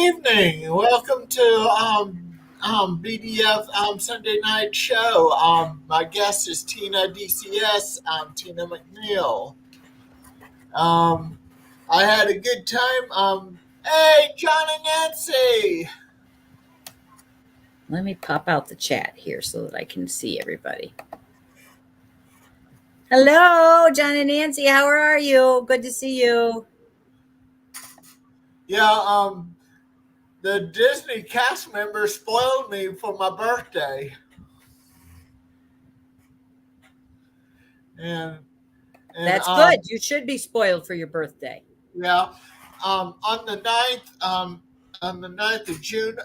evening. Welcome to BDF Sunday night show. My guest is Tina DCS. Tina McNeil. Um, I had a good time. Hey, John and Nancy. Let me pop out the chat here so that I can see everybody. Hello, John and Nancy. How are you? Good to see you. Yeah. The Disney cast member spoiled me for my birthday, and and That's good. You should be spoiled for your birthday. yeah. On the 9th, on the 9th of June,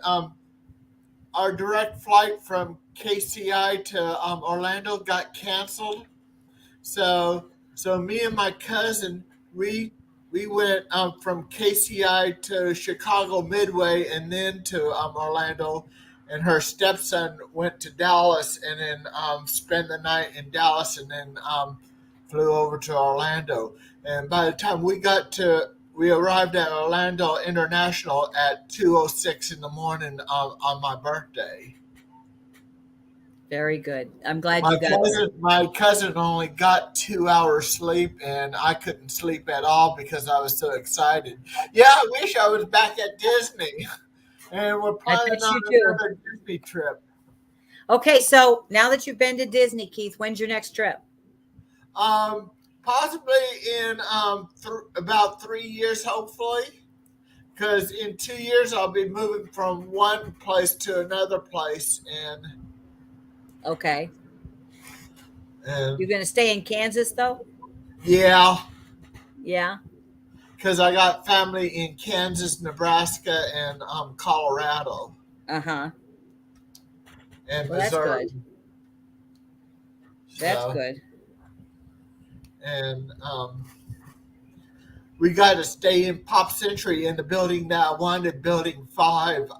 our direct flight from KCI to Orlando got canceled. So me and my cousin, we went from KCI to Chicago Midway and then to Orlando. And her stepson went to Dallas and then spent the night in Dallas and then flew over to Orlando. And by the time we arrived at Orlando International at 2:06 in the morning on my birthday. Very good. I'm glad you got there. My cousin only got 2 hours sleep, and I couldn't sleep at all because I was so excited. Yeah, I wish I was back at Disney, and we're planning on another Disney trip. Okay, so now that you've been to Disney, Keith, when's your next trip? Possibly in about 3 years, hopefully. Because in 2 years I'll be moving from one place to another place, and okay. You're going to stay in Kansas, though? Yeah. Yeah. Because I got family in Kansas, Nebraska, and Colorado. Uh-huh. And well, Missouri. That's good. And we got to stay in Pop Century in the building that I wanted, Building 5,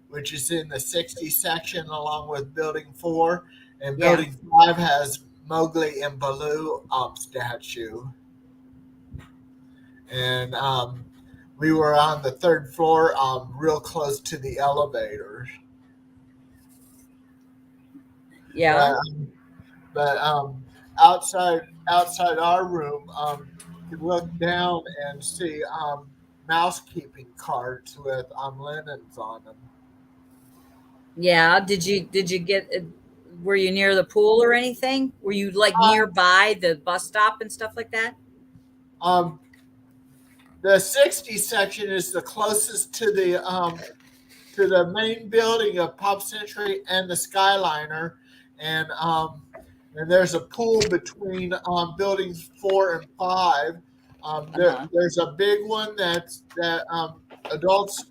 which is in the 60 section along with Building 4. And Building 5 has Mowgli and Baloo statue. And we were on the third floor, real close to the elevators. Yeah. But outside our room, you can look down and see mousekeeping cards with linens on them. Yeah. Did you get? Were you near the pool or anything? Were you like nearby the bus stop and stuff like that? The 60 section is the closest to the main building of Pop Century and the Skyliner, and there's a pool between buildings 4 and 5. There's a big one that adults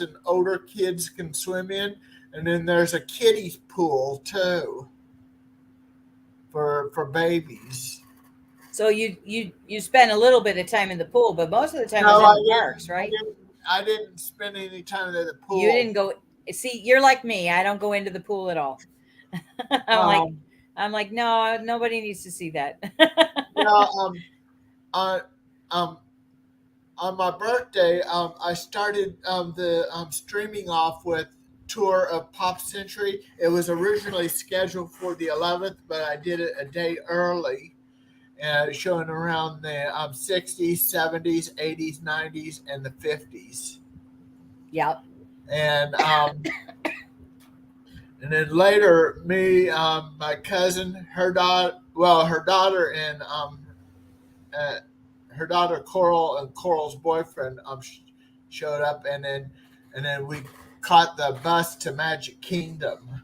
and older kids can swim in, and then there's a kiddie pool too for babies. So you spend a little bit of time in the pool, but most of the time was in the parks, right? I didn't spend any time at the pool. You didn't go. See, you're like me. I don't go into the pool at all. I'm like, no, nobody needs to see that. On my birthday, I started the streaming off with tour of Pop Century. It was originally scheduled for the 11th, but I did it a day early, and showing around the 60s, 70s, 80s, 90s, and the 50s. Yep. And then later, me, my cousin, her daughter, and her daughter Coral and Coral's boyfriend showed up, and then we caught the bus to Magic Kingdom.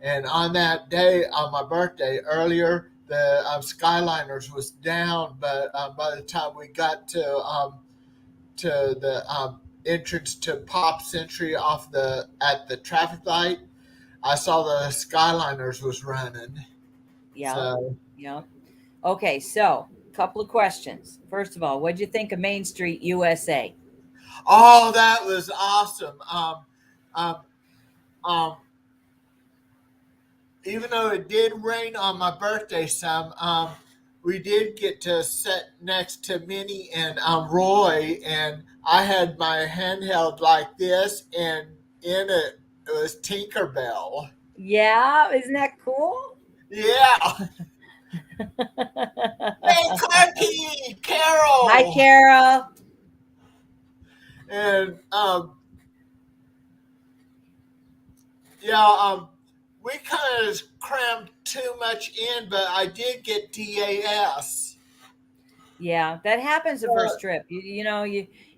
And on that day, on my birthday, earlier, the Skyliners was down, but by the time we got to the entrance to Pop Century at the traffic light, I saw the Skyliners was running. Yeah. Yeah. Okay, so a couple of questions. First of all, what did you think of Main Street USA? Oh, that was awesome. Even though it did rain on my birthday some, we did get to sit next to Minnie and Roy, and I had my handheld like this, and in it was Tinkerbell. Yeah, isn't that cool? Yeah. Hey, Clarky, Hi, Carol, Kara. and yeah, we kind of crammed too much in, but I did get DAS. Yeah, that happens the first Uh, trip.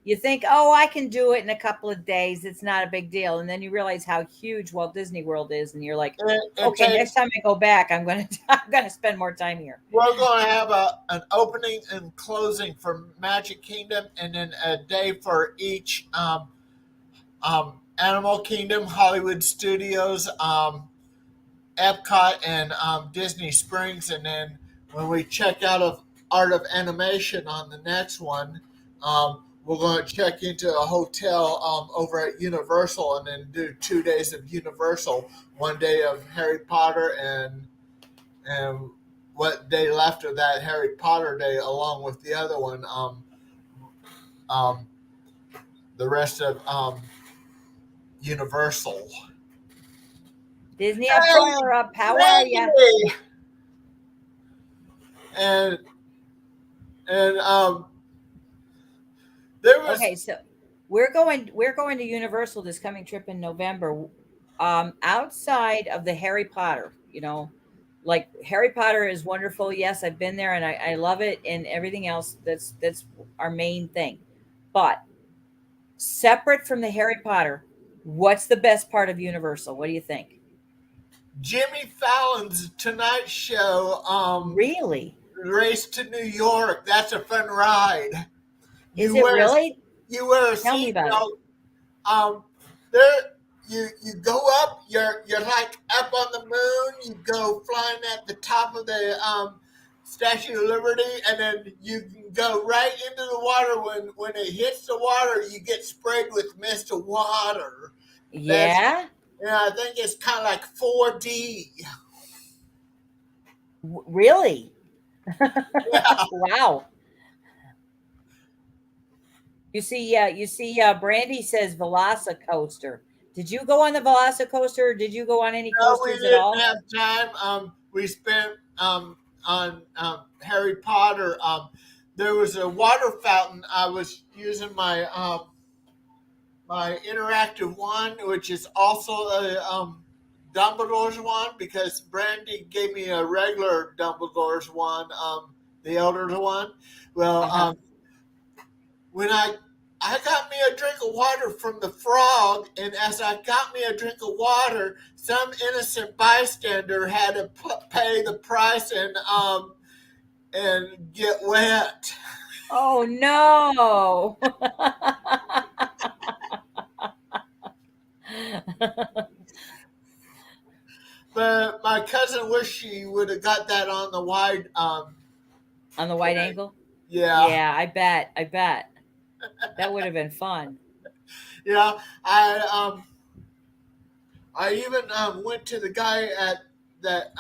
You think, oh, I can do it in a couple of days. It's not a big deal, and then you realize how huge Walt Disney World is, and you're like, it okay, takes. next time I go back, I'm gonna I'm gonna spend more time here. We're going to have an opening and closing for Magic Kingdom, and then a day for each Animal Kingdom, Hollywood Studios, Epcot, and Disney Springs. And then when we check out of Art of Animation on the next one, we're going to check into a hotel over at Universal, and then do 2 days of Universal, 1 day of Harry Potter, and what day left of that Harry Potter day, along with the other one, um, the rest of Universal. Disney up, Hey, power up. How are you? Randy! And and there was Okay, so we're going to Universal this coming trip in November. Outside of the Harry Potter, like Harry Potter is wonderful. Yes, I've been there and I love it and everything else. That's our main thing. But separate from the Harry Potter, what's the best part of Universal? What do you think? Jimmy Fallon's Tonight Show. Really? Race to New York. That's a fun ride. Is You it wear really? you wear a Tell me about it. seatbelt. There you go up. You're like up on the moon. You go flying at the top of the Statue of Liberty, and then you can go right into the water. When it hits the water, you get sprayed with mist of water. That's Yeah? I think it's kind of like 4D. Really? Yeah. Wow. Brandy says Velocicoaster. Did you go on the Velocicoaster or did you go on any No, we coasters at didn't all? have time. We spent on Harry Potter. There was a water fountain. I was using my interactive one, which is also a Dumbledore's one, because Brandy gave me a regular Dumbledore's one, the Elder's one. Well, Uh-huh. when I got me a drink of water from the frog, and as I got me a drink of water, some innocent bystander had to pay the price and get wet. Oh no. But my cousin wished she would have got that on the wide On the wide thing. angle? Yeah, Yeah, I bet. I bet. That would have been fun. yeah. I even went to the guy at that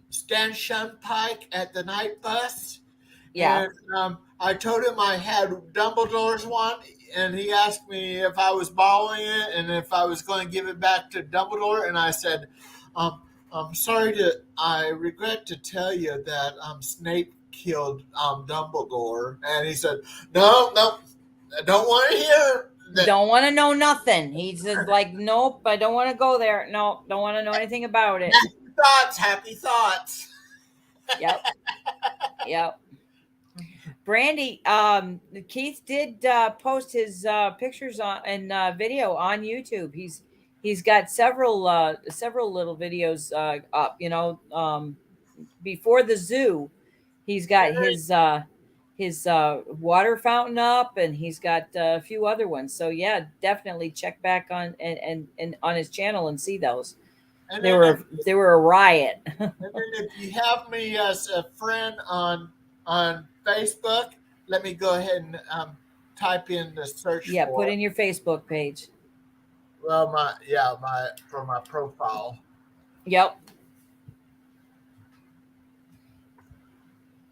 Stan Shunpike at the night bus, Yeah. and I told him I had Dumbledore's one, and he asked me if I was borrowing it and if I was going to give it back to Dumbledore, and I said, um, I regret to tell you that Snape killed Dumbledore, and he said, no, no, I don't want to hear that. Don't want to know nothing. He's just like, nope, I don't want to go there. No, don't want to know anything about it. Happy thoughts, happy thoughts. Yep. Yep. Brandy, Keith did post his pictures on and video on YouTube. He's got several little videos up. Before the zoo, he's got his water fountain up, and he's got a few other ones. So yeah, definitely check back on and on his channel and see those. And They then were they were a riot. And then if you have me as a friend on Facebook, let me go ahead and type in the search Yeah, put for. in your Facebook page. Well, my for my profile. Yep.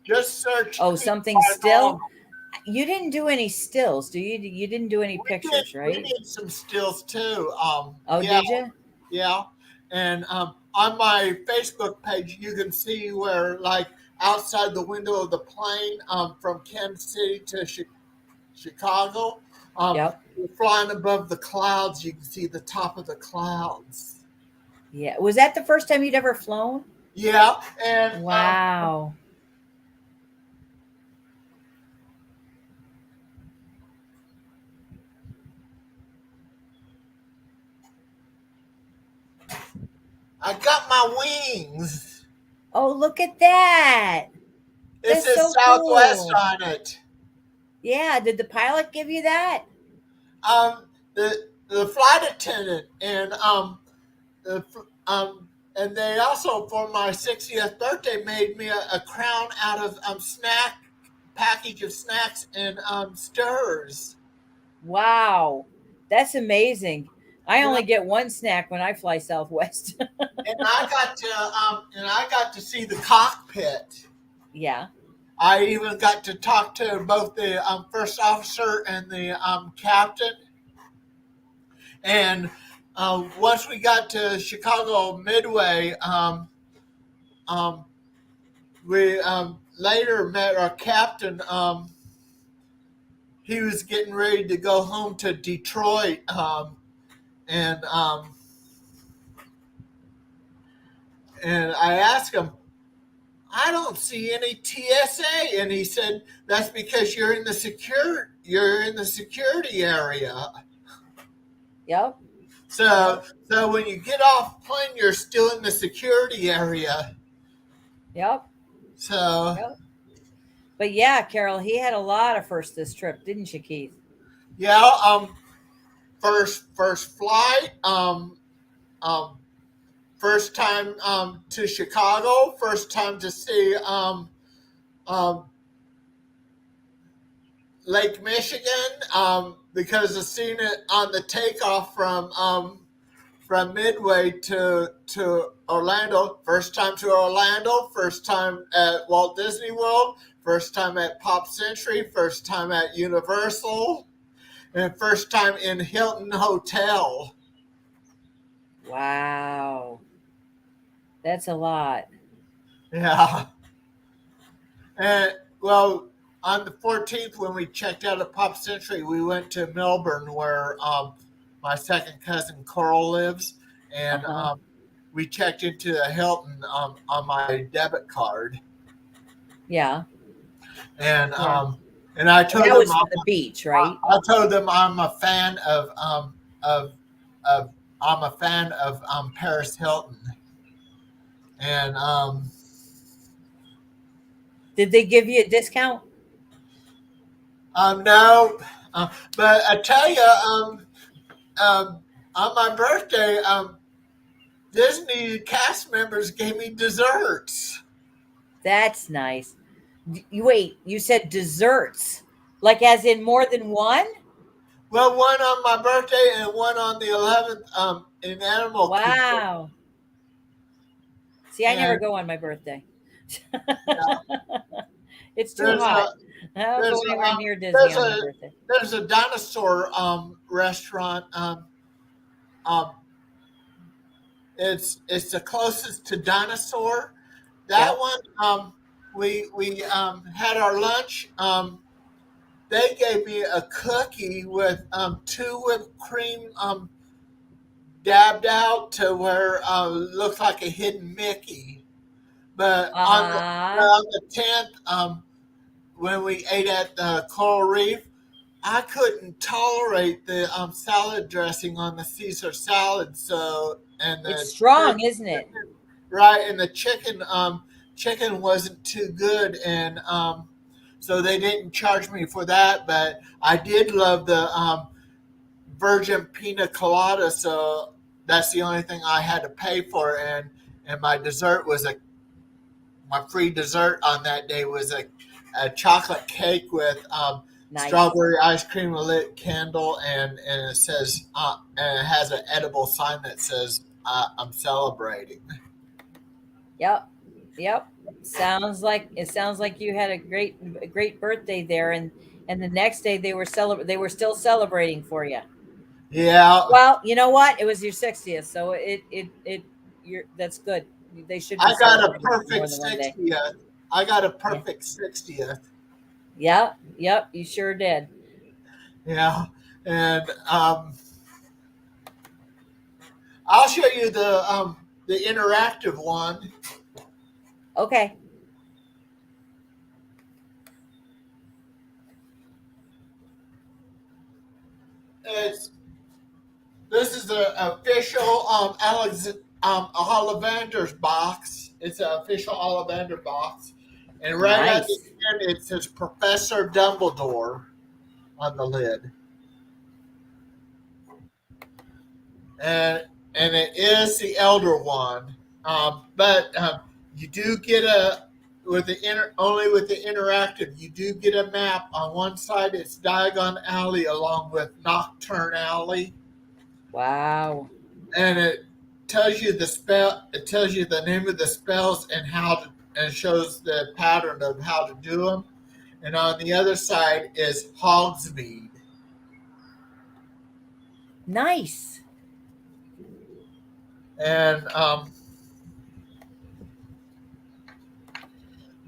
Just search Oh, Keith something Cardone. still. You didn't do any stills, do you? You didn't do any pictures, We right? did some stills too. Oh, Yeah, did you? yeah. And on my Facebook page, you can see where, like, outside the window of the plane from Kansas City to Chicago, Yep. you're flying above the clouds. You can see the top of the clouds. Yeah. Was that the first time you'd ever flown? Yeah, and Wow. I got my wings. Oh, look at that. It That's says so Southwest cool. on it. Yeah. Did the pilot give you that? The flight attendant the, and they also, for my 60th birthday, made me a crown out of snack package of snacks and stirs. Wow. That's amazing. I Yeah, only get one snack when I fly Southwest. and I got to see the cockpit. Yeah. I even got to talk to both the first officer and the captain. And once we got to Chicago Midway, um, we later met our captain. He was getting ready to go home to Detroit, and um, and I asked him, I don't see any TSA, and he said that's because you're in the security area. Yep. So Yep. so when you get off plane, you're still in the security area. Yep. So Yep. But yeah, Carol, he had a lot of firsts this trip, didn't you, Keith? yeah, first flight, um, first time to Chicago, first time to see um, Lake Michigan, because I seen it on the takeoff from Midway to Orlando. First time to Orlando, first time at Walt Disney World, first time at Pop Century, first time at Universal, and first time in Hilton Hotel. Wow. That's a lot. Yeah. And well, on the 14th, when we checked out at Pop Century, we went to Melbourne, where my second cousin Coral lives, and Uh-huh. we checked into the Hilton on my debit card, Yeah. and Yeah. I And told that them was for the beach, right? I'm a fan of I'm a fan of Paris Hilton, and Did they give you a discount? no, but I tell you, on my birthday, Disney cast members gave me desserts. That's nice. You wait, you said desserts. Like as in more than one? Well, one on my birthday and one on the 11th in Animal Kingdom. Wow. See, I never And go on my birthday. yeah, It's too there's a hot. I don't go there's anywhere a near Disney there's on my a birthday. there's a dinosaur restaurant. Um, it's the closest to dinosaur. That Yep. one, we had our lunch. They gave me a cookie with two whipped cream dabbed out to where looked like a hidden Mickey. But Uh-huh. on the 10th, when we ate at the Coral Reef, I couldn't tolerate the salad dressing on the Caesar salad. So and It's the strong, isn't it? right, and the chicken wasn't too good, and so they didn't charge me for that. But I did love the virgin pina colada, so that's the only thing I had to pay for, and my dessert was a my free dessert on that day was a chocolate cake with Nice. strawberry ice cream, a lit candle, and it says and it has an edible sign that says I'm celebrating. Yep. Yep. Sounds like you had a great birthday there, and the next day they were still celebrating for you. Yeah, Well, you know what? It was your 60th, so it you're that's good. They should be I got a celebrating more perfect than one day. 60th. I got a Yeah. perfect 60th. Yep. Yep. You sure did. Yeah, and I'll show you the interactive one. Okay. It's This is the official Ollivander's box. It's an official Ollivander box, and right at the Nice. end it says Professor Dumbledore on the lid, and it is the Elder one. But you do get only with the interactive. You do get a map on one side. It's Diagon Alley along with Nocturne Alley, Wow. and it tells you the spell. It tells you the name of the spells and how to, and shows the pattern of how to do them. And on the other side is Hogsmeade. Nice. And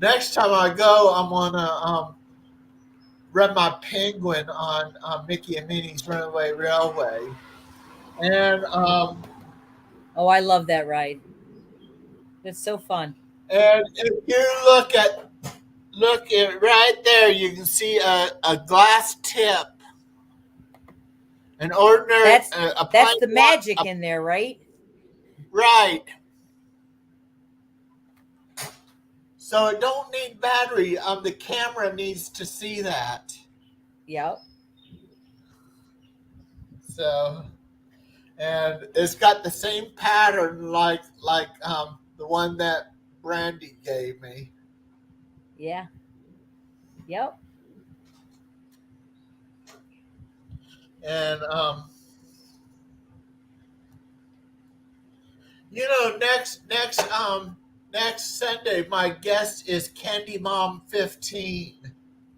next time I go, I'm gonna run my Penguin on Mickey and Minnie's Runaway Railway. And Oh, I love that ride. It's so fun. if you look at right there, you can see a glass tip, an ordinary That's a that's plain the magic in there, right? right. So it don't need battery. The camera needs to see that. Yep. So and it's got the same pattern like the one that Brandy gave me. Yeah. Yep. And next Sunday my guest is Candy Mom 15.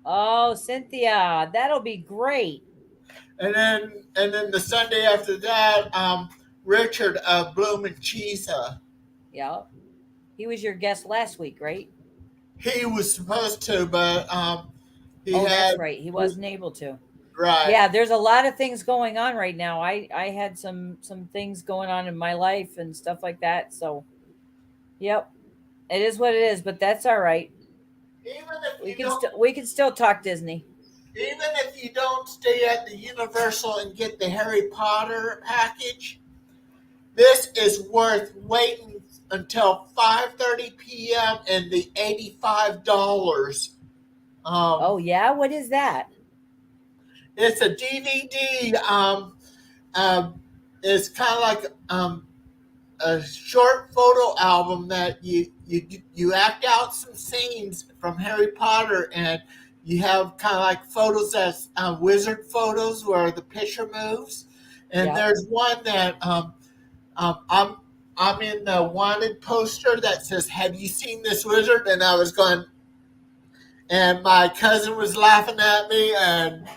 Oh, Cynthia, that'll be great. And then the Sunday after that, Richard of Bloom and Cheesa. Yep. He was your guest last week, right? He was supposed to, but he Oh, that's had right. He wasn't able to. right. Yeah, there's a lot of things going on right now. I had some things going on in my life and stuff like that. So, yep. It is what it is, but that's all right. Even if you don't We can still talk Disney. Even if you don't stay at the Universal and get the Harry Potter package, this is worth waiting until 5:30 p.m. and the $85. Oh Um, yeah, what is that? it's a DVD. It's kind of like a short photo album that you act out some scenes from Harry Potter, and you have kind of like photos that's wizard photos where the picture moves. And Yep. there's one that I'm in the wanted poster that says, "Have you seen this wizard?" And I was going, and my cousin was laughing at me, and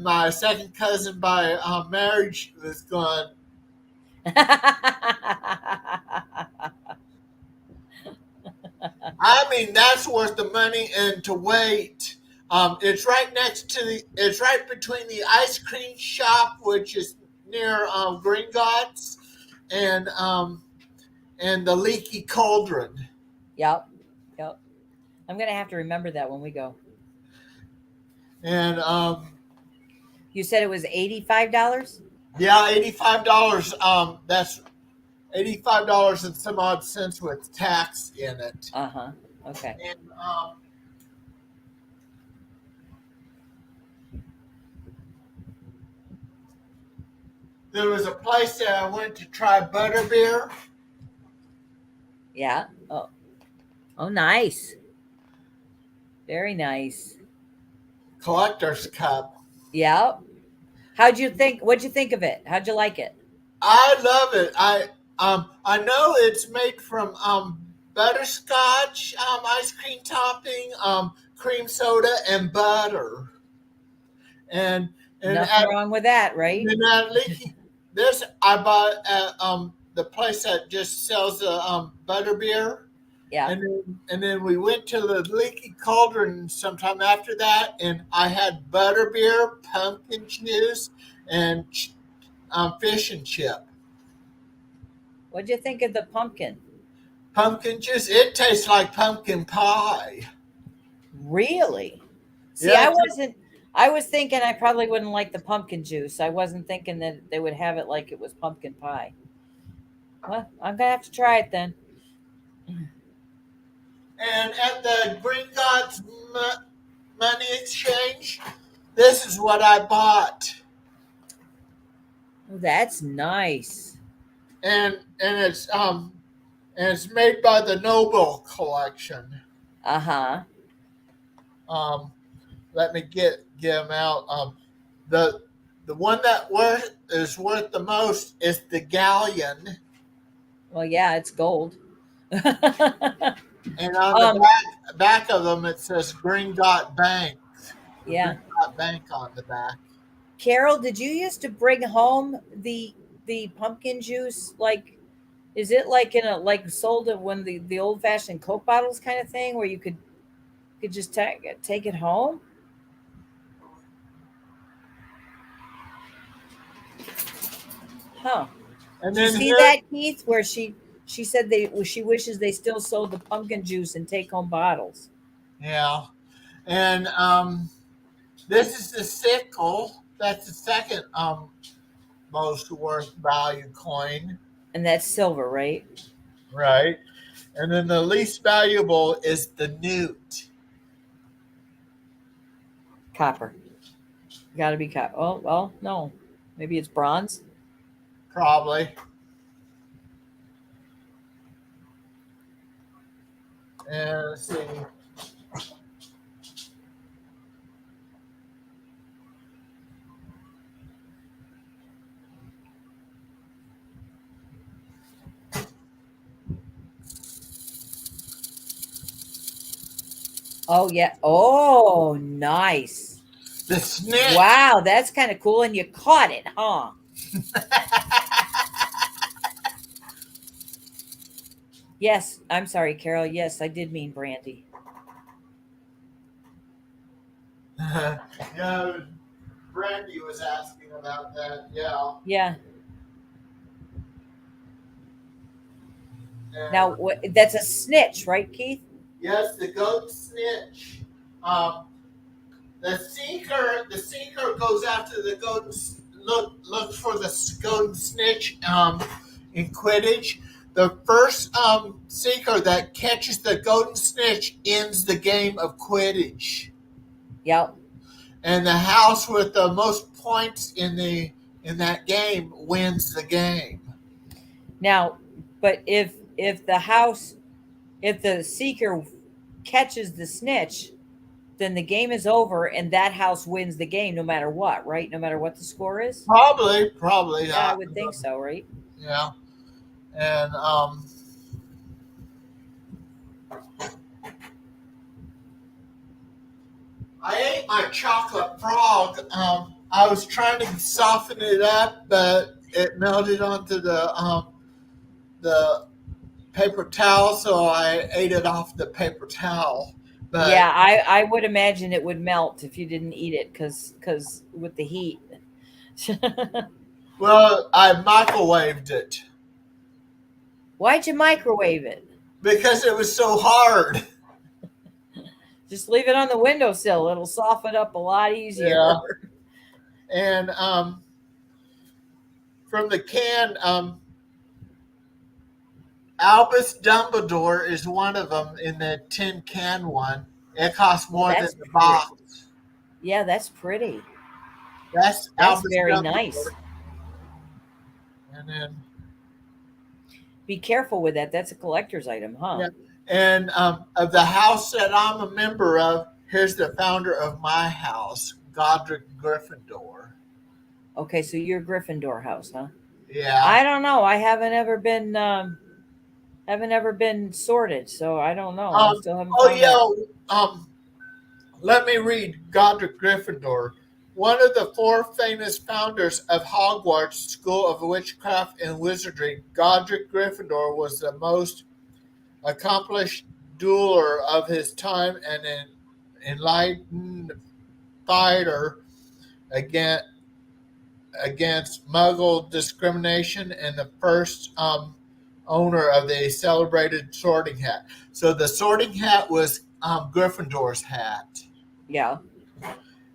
my second cousin by marriage was going, I mean, that's worth the money and to wait. It's right next to it's right between the ice cream shop, which is near Gringotts, and the Leaky Cauldron. Yep. Yep. I'm gonna have to remember that when we go. And You said it was $85? yeah, $85. That's $85 and some odd cents with tax in it. Uh-huh. Okay. And there was a place that I went to try butterbeer, Yeah. Oh. Oh, nice. Very nice. collector's cup. Yep. What'd you think of it? How'd you like it? I love it. I know it's made from butterscotch ice cream topping, cream soda, and butter. And and Nothing at, wrong with that, right? and at Leaky, this I bought at the place that just sells the butter beer. Yeah. And then we went to the Leaky Cauldron sometime after that, and I had butter beer, pumpkin juice, and fish and chip. What'd you think of the pumpkin? Pumpkin juice. It tastes like pumpkin pie. Really? See, Yeah, I wasn't. I was thinking I probably wouldn't like the pumpkin juice. I wasn't thinking that they would have it like it was pumpkin pie. Well, I'm gonna have to try it then. and at the Green Gods Money Exchange, this is what I bought, Oh, that's nice. and it's made by the Noble Collection. Uh huh. Um, Let me get them out. The the one that is worth the most is the galleon, Well, yeah, it's gold. and on the um. back of them it says Green Dot Bank. Yeah. Green Dot Bank on the back. Carol, did you used to bring home the pumpkin juice? Like, is it like in a like sold it when the old fashioned Coke bottles kind of thing where you could just take it home? Huh. And Did you then see here, that, Keith? Where she said she wishes they still sold the pumpkin juice and take home bottles, yeah, and this is the sickle. That's the second most worth value coin, and that's silver, right? right? And then the least valuable is the newt. Copper. Got to be copper. Oh well, no, maybe it's bronze. Probably. And let's see. Oh yeah. Oh, nice. The snitch. Wow, that's kind of cool. And you caught it, huh? Yes, I'm sorry, Carol. Yes, I did mean brandy. Yeah, Brandy was asking about that. Yeah. Yeah. Now, And that's a snitch, right, Keith? yes, the goat snitch. Um, the seeker goes after the goat. Look for the goat snitch. In Quidditch, the first seeker that catches the golden snitch ends the game of Quidditch, Yep. and the house with the most points in that game wins the game. Now, but if the house if the seeker catches the snitch, then the game is over and that house wins the game no matter what, right? No matter what the score is. Probably. Yeah, I would think so, right? Yeah, and I ate my chocolate frog. I was trying to soften it up, but it melted onto the paper towel, so I ate it off the paper towel. But Yeah, I would imagine it would melt if you didn't eat it because with the heat. well, I microwaved it Why'd you microwave it? because it was so hard. Just leave it on the windowsill. It'll soften up a lot easier. Yeah, and from the can, Albus Dumbledore is one of them in the tin can one. It costs Oh, more than that's the pretty. box. Yeah, that's pretty. That's That's Albus very nice. Dumbledore. And then Be careful with that. That's a collector's item, huh? yeah, and of the house that I'm a member of, here's the founder of my house, Godric Gryffindor. Okay, so you're Gryffindor house, huh? Yeah. I don't know. I haven't ever been sorted, so I don't know. I Um. still haven't Oh found out. yeah. Let me read Godric Gryffindor. One of the four famous founders of Hogwarts School of Witchcraft and Wizardry, Godric Gryffindor was the most accomplished dueler of his time and an enlightened fighter against, against Muggle discrimination and the first owner of the celebrated sorting hat. So the sorting hat was Gryffindor's hat. Yeah.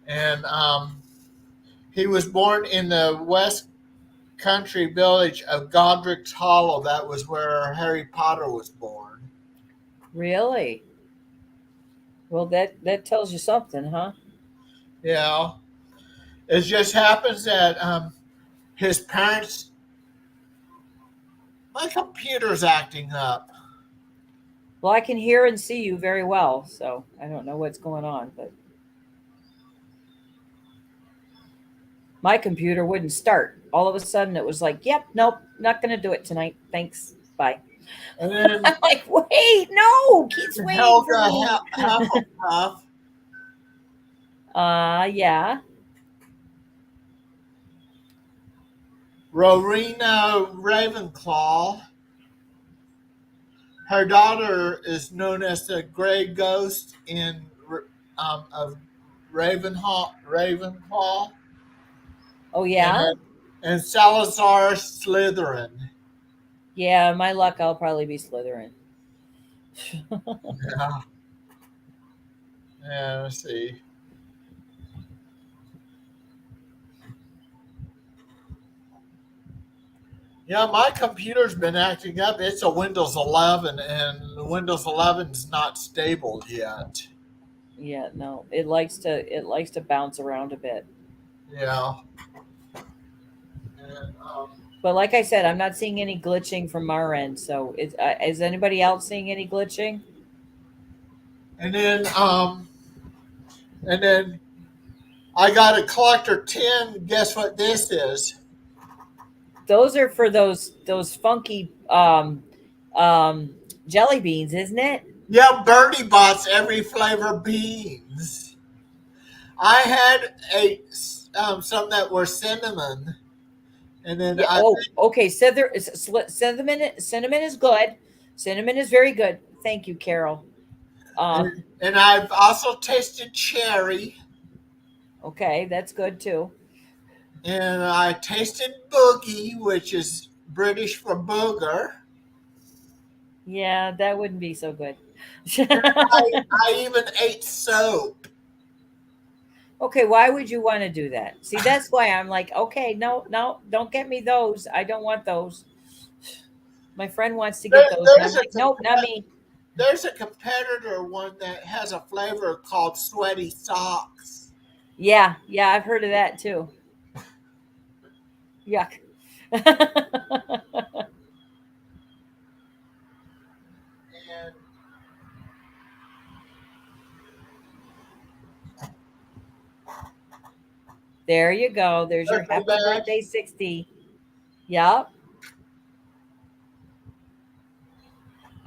And he was born in the West Country village of Godric's Hollow. That was where Harry Potter was born. Really? Well, that tells you something, huh? Yeah. It just happens that his parents. My computer's acting up. Well, I can hear and see you very well, so I don't know what's going on, but my computer wouldn't start. All of a sudden, it was like, "Yep, nope, not going to do it tonight. Thanks, bye." And I'm then like, "Wait, no, Keith's waiting for Helga me." Hufflepuff, Yeah, Rowena Ravenclaw. Her daughter is known as the Grey Ghost of Ravenclaw, oh yeah, and and Salazar Slytherin. yeah. My luck, I'll probably be Slytherin. Yeah, yeah. Let's see. Yeah, my computer's been acting up. It's a Windows 11, and Windows 11's not stable yet. Yeah, no, it likes to bounce around a bit. Yeah. And, But like I said, I'm not seeing any glitching from our end. So is anybody else seeing any glitching? and then and then I got a collector 10. Guess what this is? Those are for those funky um jelly beans, isn't it? Yeah, Birdie Bots every flavor beans. I had some that were cinnamon, and then Yeah. I Oh, okay. Cinnamon is good. Cinnamon is very good. Thank you, Carol. Uh, and I've also tasted cherry, okay, that's good too. and I tasted boogie, which is British for booger. Yeah, that wouldn't be so good. I even ate soap. Okay, why would you want to do that? See, that's why I'm like, okay, no, no, don't get me those. I don't want those. My friend wants to There, get those, and I'm there's a like, nope, not me. there's a competitor one that has a flavor called sweaty socks. Yeah, yeah, I've heard of that too. Yuck. And There you go. There's your circle happy back. birthday 60. Yep.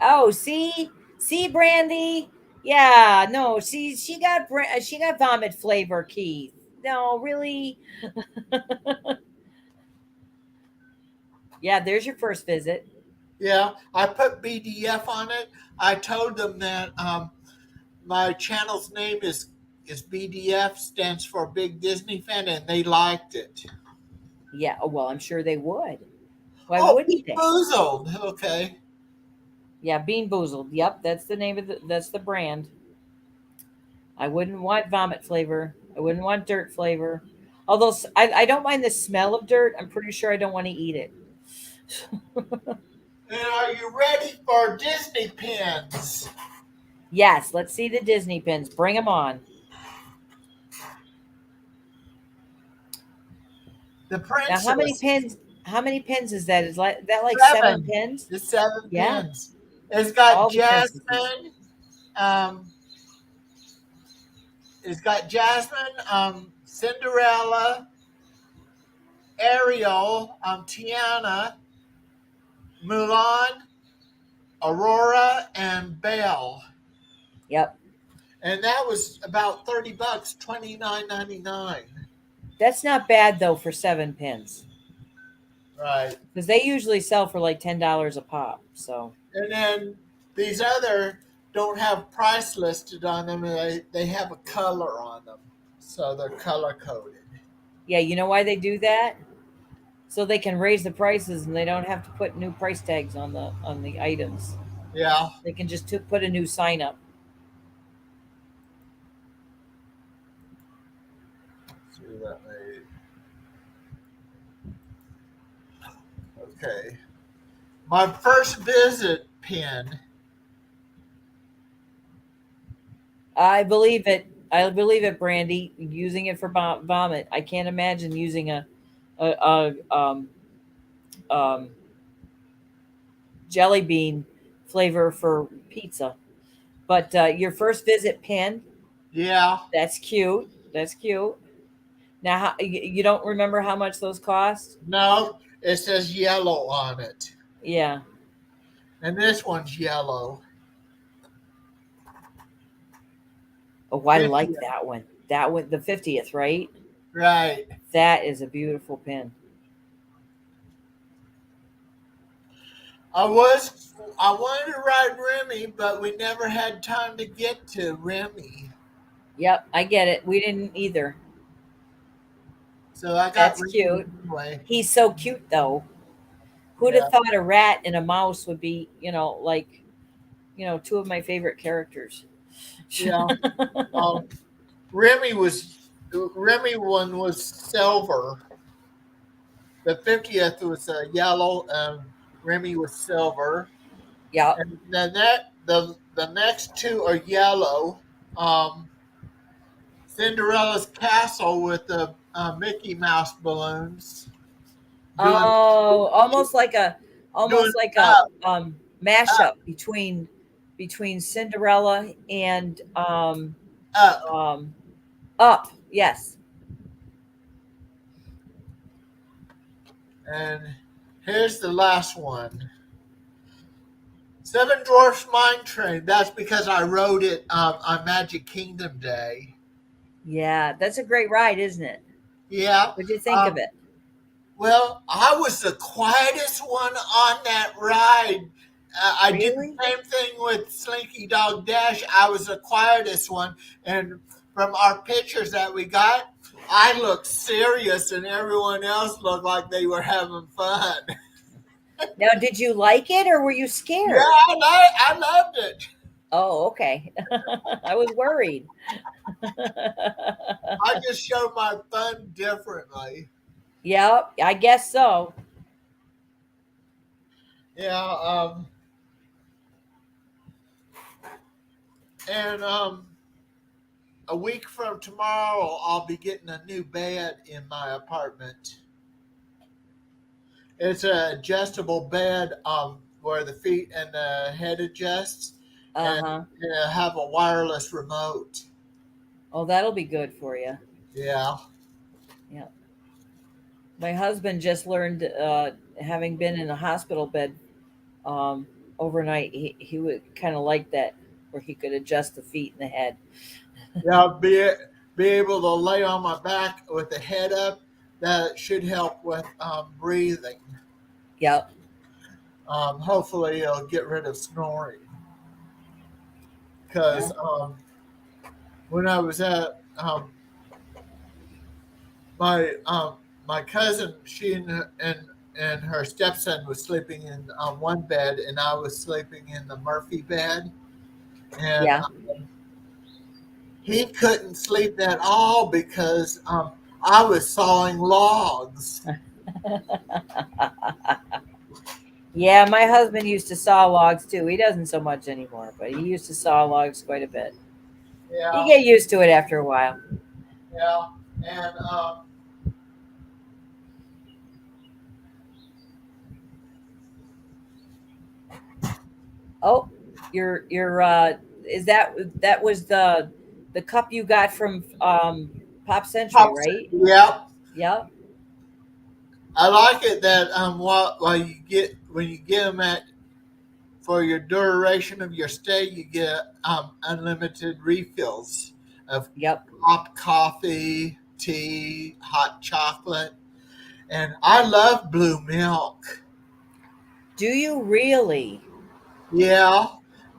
Oh, see, Brandy. Yeah, no, she got vomit flavor, Keith. No, really. Yeah, there's your first visit. Yeah, I put BDF on it. I told them that my channel's name is BDF, stands for Big Disney Fan, and they liked it. Yeah, oh, well, I'm sure they would. Why Oh, wouldn't Beat they? Boozled. Okay. Yeah, Bean Boozled. Yep, that's the brand. I wouldn't want vomit flavor. I wouldn't want dirt flavor. Although I don't mind the smell of dirt. I'm pretty sure I don't want to eat it. And are you ready for Disney pins? Yes, let's see the Disney pins. Bring them on. The Now, how many princess. pins? How many pins is that? Is that like 7 Seven. pins? The seven Yeah, pins. It's got all the princesses. Jasmine. Um, it's got Jasmine, Cinderella, Ariel, Tiana, Mulan, Aurora, and Belle. Yep. And that was about $30, $29.99. That's not bad though for 7 pins. Right. Because they usually sell for like $10 a pop. So And then these other don't have price listed on them, and they have a color on them. So they're color coded. yeah, you know why they do that? So they can raise the prices and they don't have to put new price tags on the items. Yeah. They can just put a new sign up. See that made. Okay. My first visit pin. I believe it. I believe it, Brandy. Using it for vomit. I can't imagine using a um, jelly bean flavor for pizza. But your first visit pin, Yeah. that's cute. That's cute. Now, you don't remember how much those cost? No, it says yellow on it. Yeah. And this one's yellow. Oh, I like 50th. that one. That one, the 50th, right? Right. That is a beautiful pin. I wanted to ride Remy, but we never had time to get to Remy. Yep, I get it. We didn't either. So I got That's Remy cute. anyway. He's so cute, though. Who'd have Yeah. thought a rat and a mouse would be, like, two of my favorite characters? Yeah. Um, Remy one was silver. The 50th was yellow, and Remy was silver. Yep. And then the next two are yellow. Um, Cinderella's castle with the Mickey Mouse balloons doing Oh, doing almost like a up mashup up between Cinderella and up. um Up. Yes. And here's the last one. Seven Dwarfs Mine Train. That's because I rode it on Magic Kingdom Day. Yeah, that's a great ride, isn't it? Yeah. What'd you think of Um, it? well, I was the quietest one on that ride. I did the Really? same thing with Slinky Dog Dash. I was the quietest one. And from our pictures that we got, I looked serious and everyone else looked like they were having fun. Now, did you like it or were you Yeah, scared? I loved it. Oh, okay. I was worried. I just showed my fun differently. Yep, I guess so. Yeah, and a week from tomorrow, I'll be getting a new bed in my apartment. It's an adjustable bed where the feet and the head adjusts, and Uh-huh. it'll have a wireless remote. Oh, that'll be good for you. Yeah, Yeah. My husband just learned, having been in a hospital bed um, overnight, he would kind of like that where he could adjust the feet and the head. yeah. Be able to lay on my back with the head up. That should help with breathing. Yep. Hopefully, it'll get rid of snoring. Yeah. Because when I was at my cousin, she and her stepson was sleeping in one bed, and I was sleeping in the Murphy bed, and Yeah. he couldn't sleep at all because I was sawing logs. Yeah, my husband used to saw logs too. He doesn't so much anymore, but he used to saw logs quite a bit. You Yeah, get used to it after a while. yeah, and Oh, your is that was the cup you got from Pop Century, pops. right? Yep. Yep. I like it that while you get when you get them at for your duration of your stay, you get unlimited refills of Yep. hot coffee, tea, hot chocolate, and I love blue milk. Do you really? Yeah,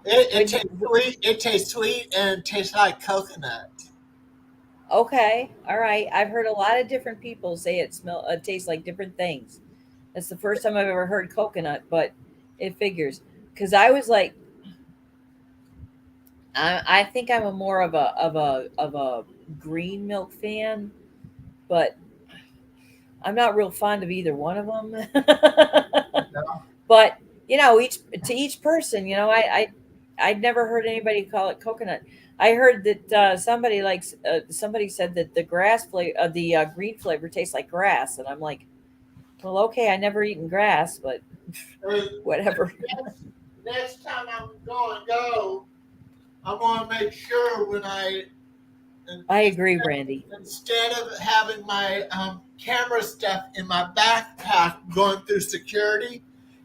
it When tastes sweet. It tastes sweet and it tastes like coconut. Okay, all right. I've heard a lot of different people say it tastes like different things. That's the first time I've ever heard coconut, but it figures. Because I was like, I think I'm a more of a green milk fan, but I'm not real fond of either one of them. But each to each person, I'd never heard anybody call it coconut. I heard that somebody said that the green flavor tastes like grass, and I'm like, well, okay, I never eaten grass, but Uh, whatever. next time I'm going to go, I want to make sure when I agree, Randy. instead of having my camera stuff in my backpack going through security,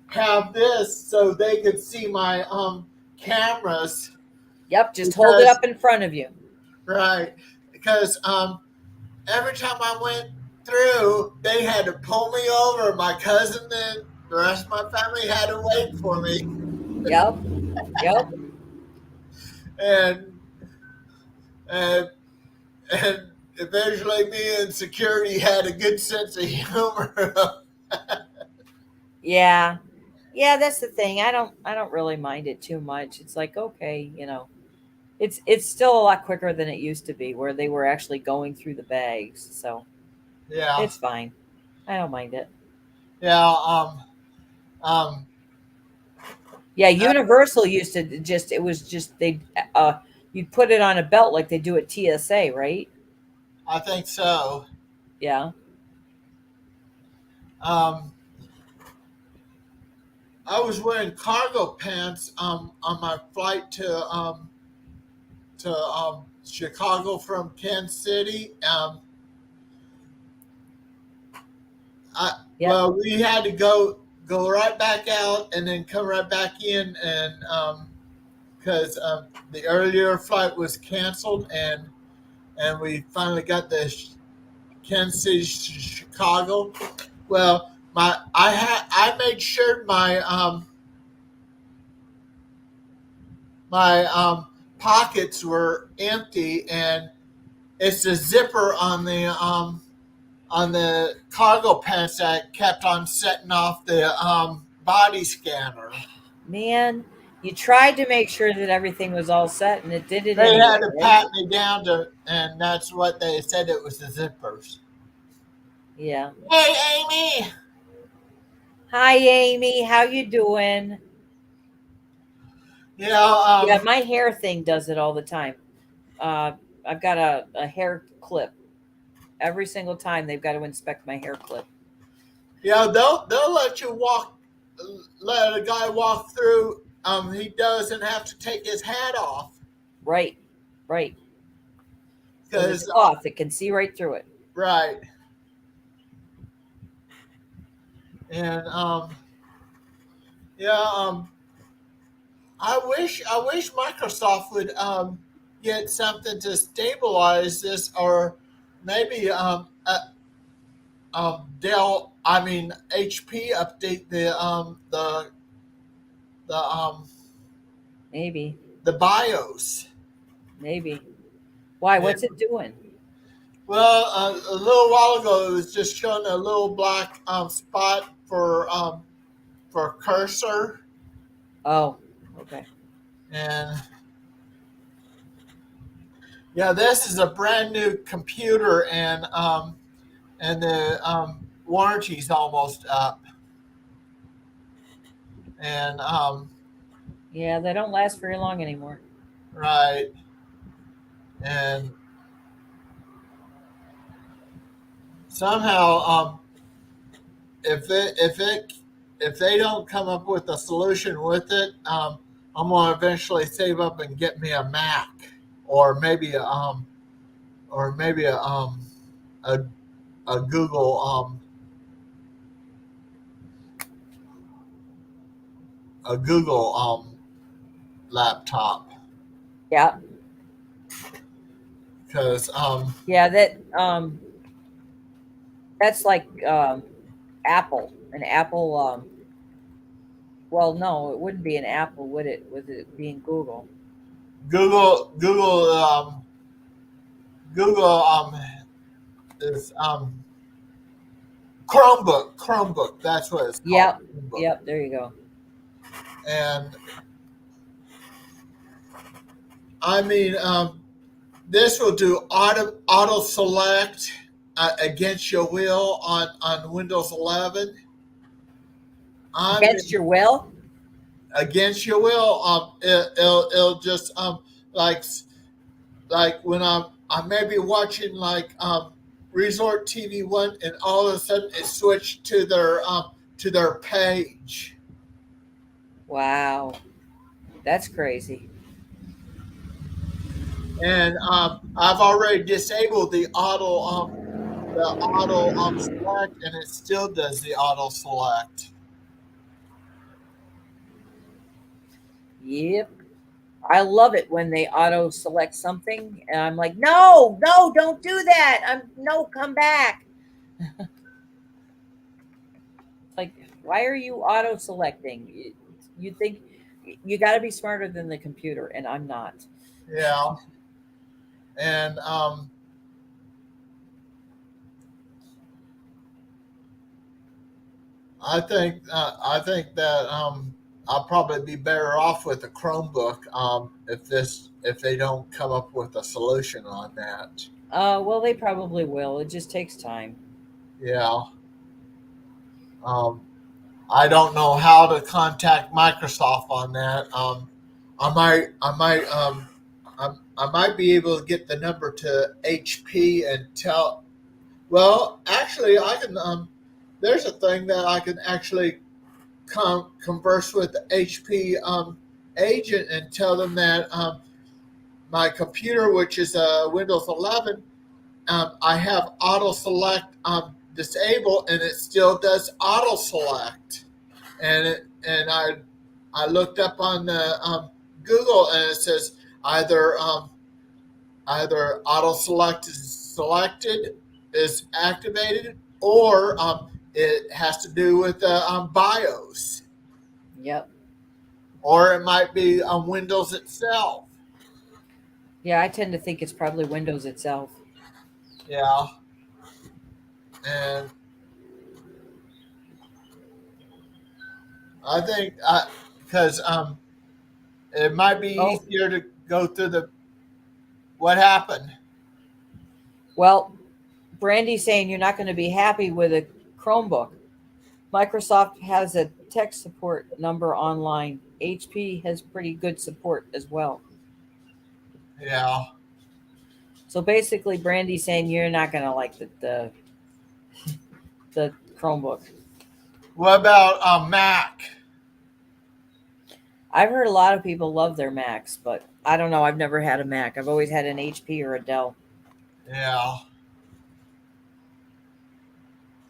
have this so they could see my cameras Yep, just hold it because up in front of you. right because every time I went through, they had to pull me over. My cousin and the rest of my family had to wait for me, Yep, yep. and and and eventually me and security had a good sense of humor. Yeah. Yeah, that's the thing. I don't really mind it too much. It's like, okay, it's still a lot quicker than it used to be where they were actually going through the bags. So, Yeah, it's fine. I don't mind it. yeah. Um, Yeah, I, Universal used to just it was just they you'd put it on a belt like they do at TSA, right? I think so. Yeah. Um, I was wearing cargo pants on my flight to Chicago from Kansas City. Yep. We had to go right back out and then come right back in, and because the earlier flight was canceled, and we finally got the Kansas City to Chicago. Well, I made sure my pockets were empty, and it's the zipper on the cargo pants that kept on setting off the body scanner. Man, you tried to make sure that everything was all set and it did it They anyway, had to right? pat me down to, and that's what they said it was the zippers. Yeah. Hey, Amy. Hi Amy, how you doing? You know, Yeah, my hair thing does it all the time. Uh, I've got a hair clip. Every single time they've got to inspect my hair clip. they'll let you let a guy walk through. He doesn't have to take his hat off Right, right. Because it's because cloth. It can see right through it. right, and yeah, I wish Microsoft would get something to stabilize this, or maybe Dell, I mean HP, update the Maybe, the BIOS. maybe. Why? Yeah. What's it doing? Well, a little while ago, it was just showing a little black spot for cursor, Oh, okay. and yeah, this is a brand new computer, and the warranty's almost up, and Yeah, they don't last very long anymore. right, and somehow if they don't come up with a solution with it, I'm gonna eventually save up and get me a Mac, or maybe or maybe a a Google a Google laptop Yeah. because Yeah, that's like Apple. An Apple well, no, it wouldn't be an Apple, would it? With it being Google. Google is Chromebook. That's what it's called. Yep. Chromebook. Yep, there you go. And I mean, this will do auto select against your will on Windows 11. I'm Against your will? against your will. It'll just like when I may be watching like Resort TV One, and all of a sudden it switched to their page. Wow. That's crazy. And I've already disabled the auto select, and it still does the auto select. Yep. I love it when they auto select something and I'm like, no, no, don't do that. No, come back. Like, why are you auto selecting? You think you got to be smarter than the computer, and I'm not. Yeah, and I think that I'll probably be better off with a Chromebook if they don't come up with a solution on that. Well, they probably will. It just takes time. Yeah. Um, I don't know how to contact Microsoft on that. I might be able to get the number to HP and tell. Well, actually, I can. There's a thing that I can actually converse with the HP agent and tell them that my computer, which is a Windows 11, I have auto select disabled, and it still does auto select. And I looked up on the Google, and it says either either auto select is selected is activated, or it has to do with the BIOS, Yep. or it might be on Windows itself. Yeah, I tend to think it's probably Windows itself. Yeah, and I think because it might be Oh, easier to go through the what happened. well, Brandy's saying you're not going to be happy with a Chromebook. Microsoft has a tech support number online. HP has pretty good support as well. Yeah. So basically, Brandy's saying you're not going to like the Chromebook. What about Mac? I've heard a lot of people love their Macs, but I don't know. I've never had a Mac. I've always had an HP or a Dell. Yeah.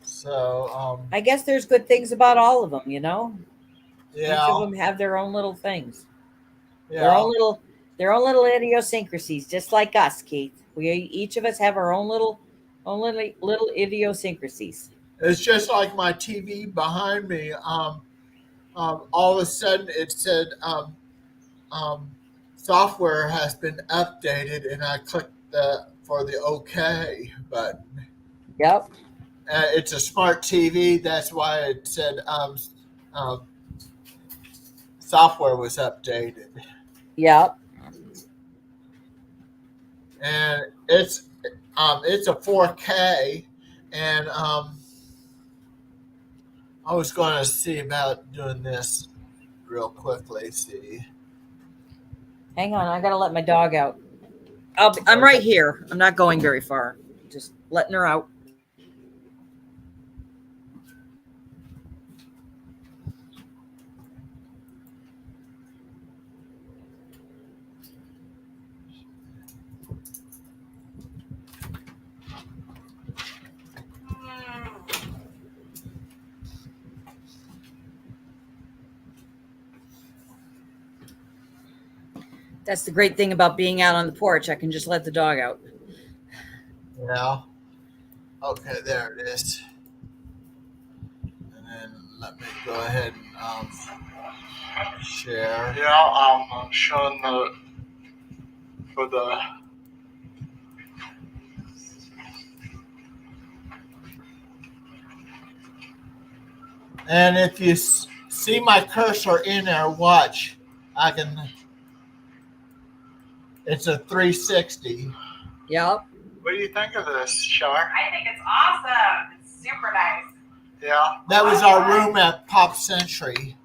So I guess there's good things about all of them, you know? Each of yeah, them have their own little things. Their yeah. own little their own little idiosyncrasies, just like us, Keith. We each of us have our own little idiosyncrasies. It's just like my TV behind me. All of a sudden it said um, software has been updated, and I clicked for the OK button. Yep. It's a smart TV. That's why it said um, software was updated, Yep. and it's a 4K, and I was going to see about doing this real quickly. See. Hang on, I gotta let my dog out. I'm Okay. right here. I'm not going very far. Just letting her out. That's the great thing about being out on the porch. I can just let the dog out. Yeah. Okay, there it is. And then let me go ahead and share. Yeah, I'm showing the for the. And if you see my cursor in there, watch. I can. It's a 360. Yep. What do you think of this, Shar? I think it's awesome. It's super nice. Yeah. That was our room at Pop Century.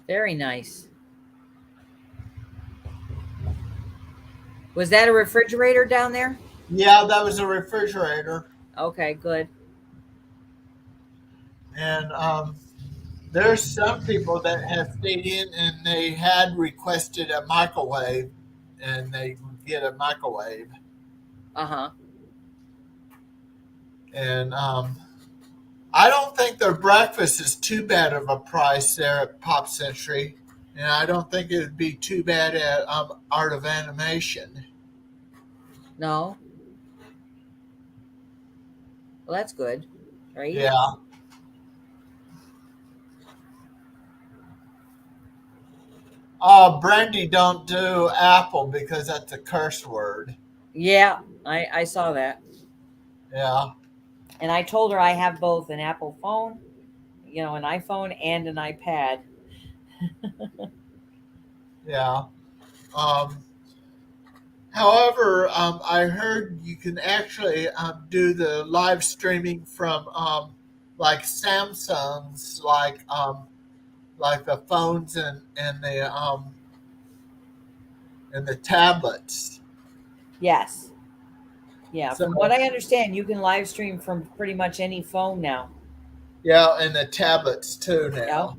Very nice. Was that a refrigerator down there? Yeah, that was a refrigerator. Okay, good. And there's some people that have stayed in and they had requested a microwave, and they get a microwave. Uh-huh. And I don't think their breakfast is too bad of a price there at Pop Century, and I don't think it would be too bad at Art of Animation. No. Well, that's good, right? Yeah. Brandy don't do Apple because that's a curse word. Yeah, I saw that. Yeah. And I told her I have both an Apple phone, an iPhone and an iPad. Yeah. However, I heard you can actually do the live streaming from like Samsung's, like the phones and the tablets. Yes. Yeah, So from what I understand, you can live stream from pretty much any phone now. yeah, and the tablets too now. Yep.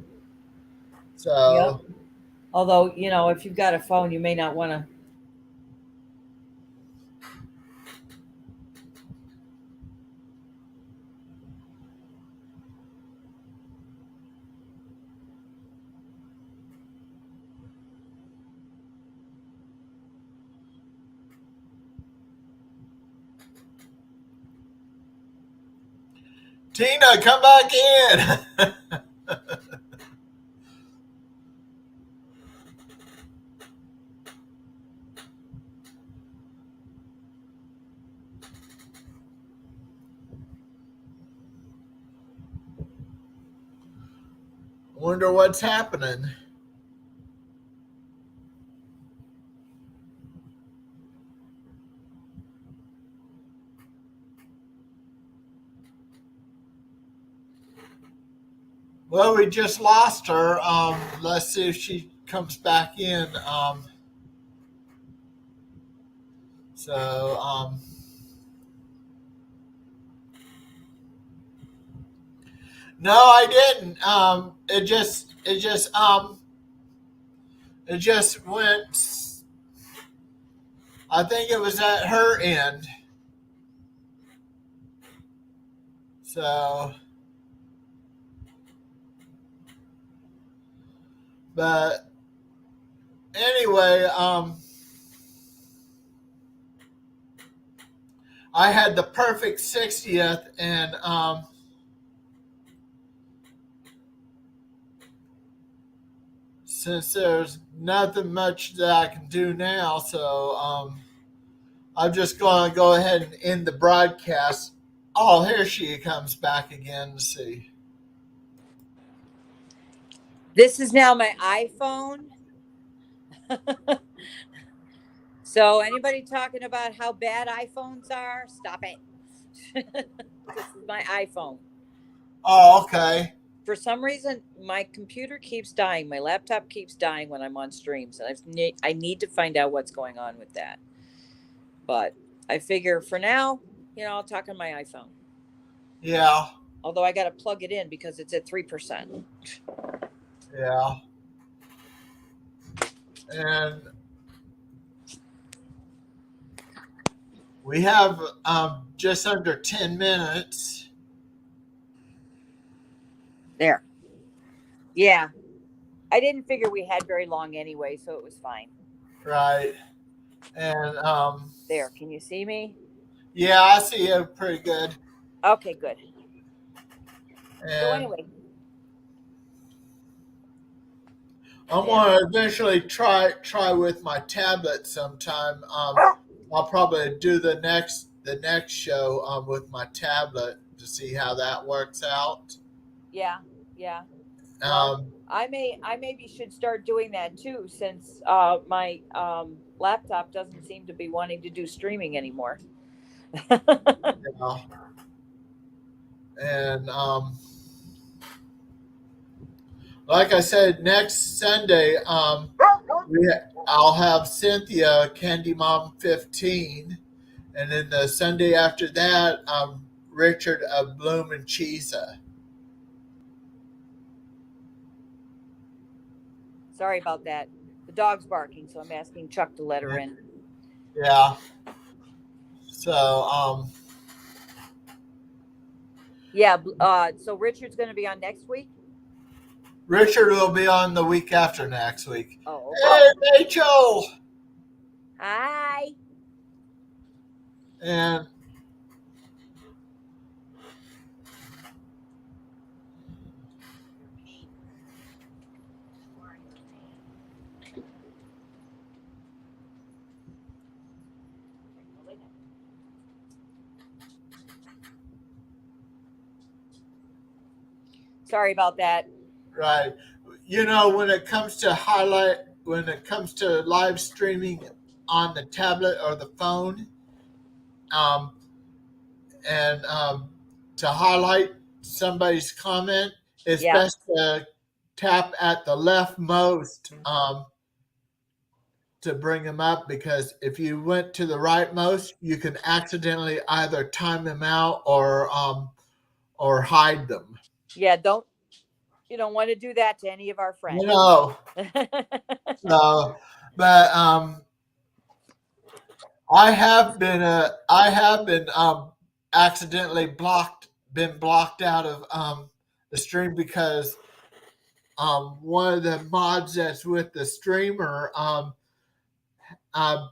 So Yep. Although, if you've got a phone, you may not want to. Tina, come back in. Wonder what's happening. Well, we just lost her. Let's see if she comes back in. So, no, I didn't. It just went. I think it was at her end. So, but anyway, I had the perfect 60th, and since there's nothing much that I can do now, so I'm just going to go ahead and end the broadcast. Oh, here she comes back again. Let's see. This is now my iPhone. So anybody talking about how bad iPhones are, stop it. This is my iPhone. Oh, okay. For some reason, my computer keeps dying. My laptop keeps dying when I'm on streams. And I need to find out what's going on with that. But I figure for now, I'll talk on my iPhone. Yeah. Although I got to plug it in because it's at 3%. Yeah. And we have just under 10 minutes. There. Yeah. I didn't figure we had very long anyway, so it was fine. Right. And There, can you see me? yeah, I see you pretty good. Okay, good. So And anyway, I'm yeah, gonna eventually try with my tablet sometime. I'll probably do the next show with my tablet to see how that works out. yeah, yeah. Well, Um, I maybe should start doing that too, since my laptop doesn't seem to be wanting to do streaming anymore. yeah. And like I said, next Sunday, I'll have Cynthia Candy Mom 15, and then the Sunday after that, Richard of Bloom and Cheesa. Sorry about that. The dog's barking, so I'm asking Chuck to let her in. Yeah. So Yeah. So Richard's going to be on next week. Richard will be on the week after next week. Oh, Hey, okay. Rachel! Hi. And Sorry about that. right, when it comes to live streaming on the tablet or the phone, um, and to highlight somebody's comment, it's Yeah. best to tap at the leftmost to bring them up, because if you went to the rightmost, you can accidentally either time them out or hide them. Yeah. You don't want to do that to any of our friends. You know, so, but I have been accidentally been blocked out of the stream because one of the mods that's with the streamer uh,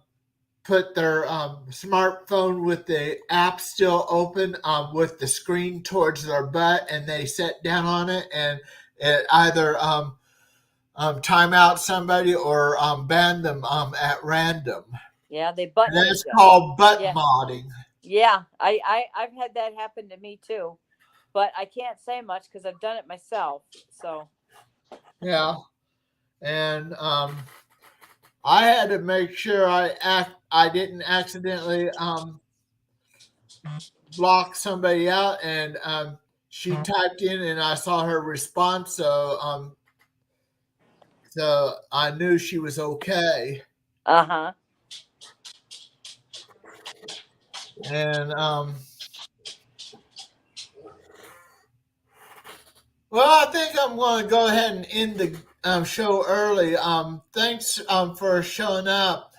put their smartphone with the app still open with the screen towards their butt, and they sat down on it, and it either time out somebody or ban them at random. Yeah, they And butt that's kicked us. called butt Yeah. modding. Yeah. I've had that happen to me too, but I can't say much because I've done it myself. So. Yeah, and I had to make sure I didn't accidentally block somebody out, and she typed in, and I saw her response, so I knew she was okay. Uh huh. And well, I think I'm going to go ahead and end the show early. Thanks for showing up.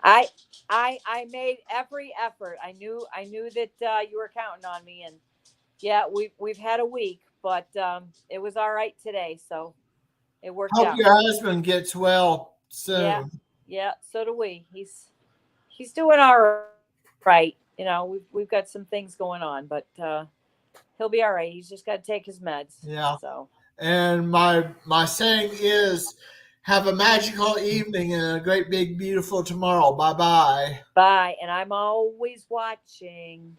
I I made every effort. I knew that you were counting on me, and yeah, we've had a week, but it was all right today, so it worked Hope out. your husband gets well soon. Yeah, yeah. So do we. He's doing all right. You know, we've got some things going on, but he'll be all right. He's just got to take his meds. Yeah. So. And my saying is, have a magical evening and a great big beautiful tomorrow. Bye bye. Bye. And I'm always watching.